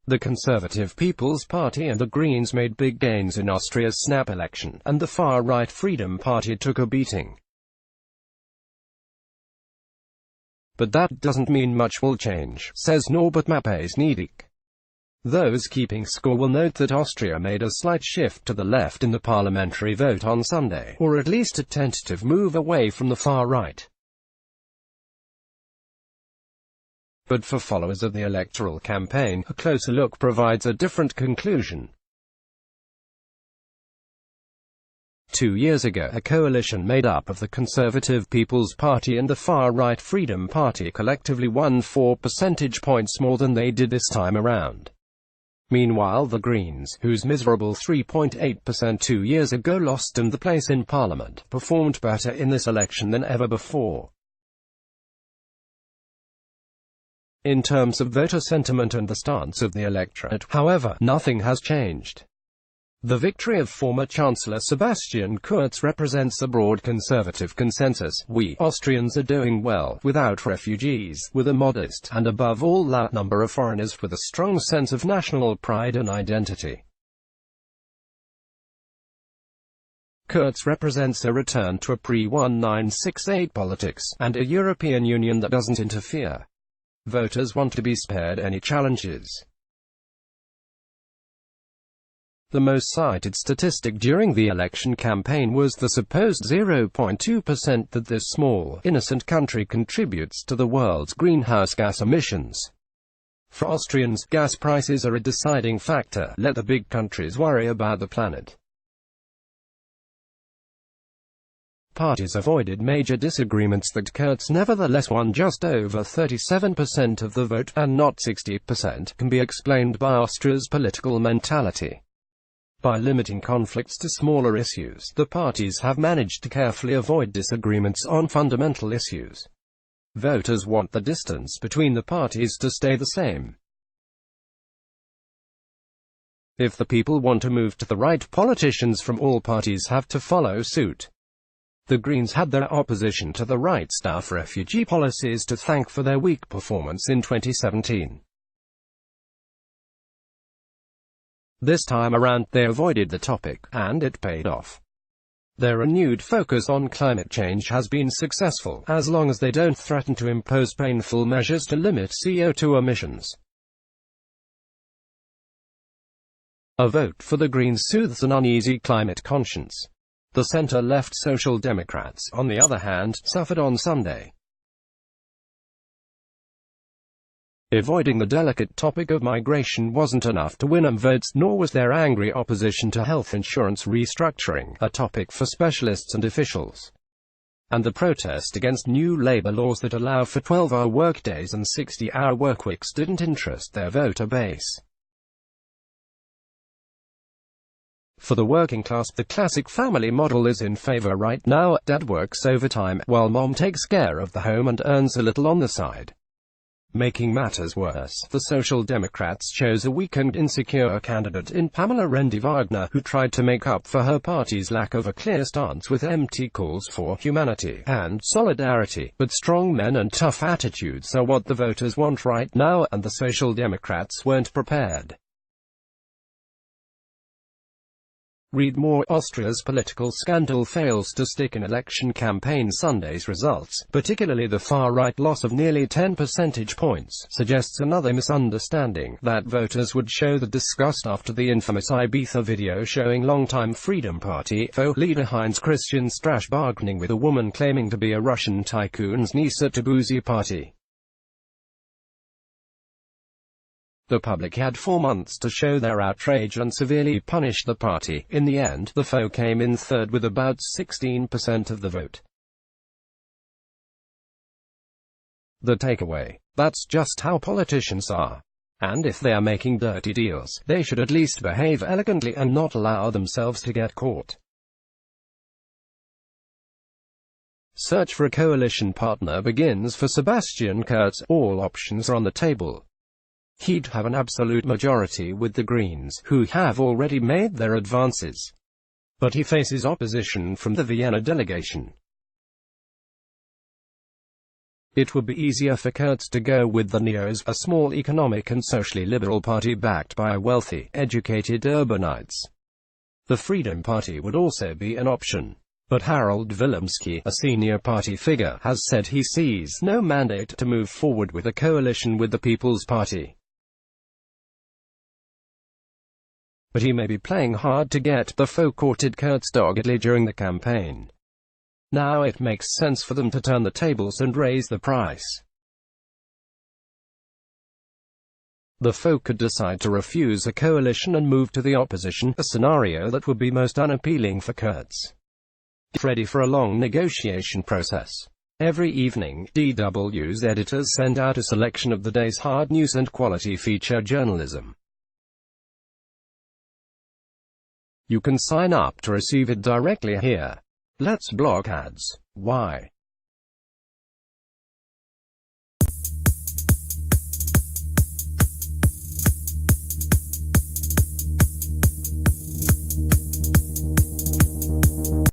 The Conservative People's Party and the Greens made big gains in Austria's snap election, and the far-right Freedom Party took a beating. But that doesn't mean much will change, says Norbert Mappes-Ni. Those keeping score will note that Austria made a slight shift to the left in the parliamentary vote on Sunday, or at least a tentative move away from the far right. But for followers of the electoral campaign, a closer look provides a different conclusion. 2 years ago, a coalition made up of the Conservative People's Party and the far-right Freedom Party collectively won 4 percentage points more than they did this time around. Meanwhile, the Greens, whose miserable 3.8% 2 years ago lost them the place in Parliament, performed better in this election than ever before. In terms of voter sentiment and the stance of the electorate, however, nothing has changed. The victory of former Chancellor Sebastian Kurz represents a broad conservative consensus. We Austrians are doing well, without refugees, with a modest, and above all loud number of foreigners with a strong sense of national pride and identity. Kurz represents a return to a pre-1968 politics, and a European Union that doesn't interfere. Voters want to be spared any challenges. The most cited statistic during the election campaign was the supposed 0.2% that this small, innocent country contributes to the world's greenhouse gas emissions. For Austrians, gas prices are a deciding factor. Let the big countries worry about the planet. Parties avoided major disagreements that Kurz nevertheless won just over 37% of the vote, and not 60%, can be explained by Austria's political mentality. By limiting conflicts to smaller issues, the parties have managed to carefully avoid disagreements on fundamental issues. Voters want the distance between the parties to stay the same. If the people want to move to the right, politicians from all parties have to follow suit. The Greens had their opposition to the right staff refugee policies to thank for their weak performance in 2017. This time around, they avoided the topic, and it paid off. Their renewed focus on climate change has been successful, as long as they don't threaten to impose painful measures to limit CO2 emissions. A vote for the Greens soothes an uneasy climate conscience. The center-left Social Democrats, on the other hand, suffered on Sunday. Avoiding the delicate topic of migration wasn't enough to win them votes, nor was their angry opposition to health insurance restructuring, a topic for specialists and officials. And the protest against new labor laws that allow for 12-hour workdays and 60-hour workweeks didn't interest their voter base. For the working class, the classic family model is in favor right now. Dad works overtime, while mom takes care of the home and earns a little on the side. Making matters worse, the Social Democrats chose a weak and insecure candidate in Pamela Rendi-Wagner, who tried to make up for her party's lack of a clear stance with empty calls for humanity and solidarity. But strong men and tough attitudes are what the voters want right now, and the Social Democrats weren't prepared. Read more. Austria's political scandal fails to stick in election campaign. Sunday's results, particularly the far-right loss of nearly 10 percentage points, suggests another misunderstanding, that voters would show the disgust after the infamous Ibiza video showing longtime Freedom Party leader Heinz Christian Strache bargaining with a woman claiming to be a Russian tycoon's niece at a boozy party. The public had 4 months to show their outrage and severely punish the party. In the end, the foe came in third with about 16% of the vote. The takeaway: that's just how politicians are. And if they are making dirty deals, they should at least behave elegantly and not allow themselves to get caught. Search for a coalition partner begins for Sebastian Kurz. All options are on the table. He'd have an absolute majority with the Greens, who have already made their advances. But he faces opposition from the Vienna delegation. It would be easier for Kurz to go with the Neos, a small economic and socially liberal party backed by wealthy, educated urbanites. The Freedom Party would also be an option. But Harold Wilimski, a senior party figure, has said he sees no mandate to move forward with a coalition with the People's Party. But he may be playing hard to get, the foe courted Kurz doggedly during the campaign. Now it makes sense for them to turn the tables and raise the price. The foe could decide to refuse a coalition and move to the opposition, a scenario that would be most unappealing for Kurz. Ready for a long negotiation process. Every evening, DW's editors send out a selection of the day's hard news and quality feature journalism. You can sign up to receive it directly here. Let's block ads. Why?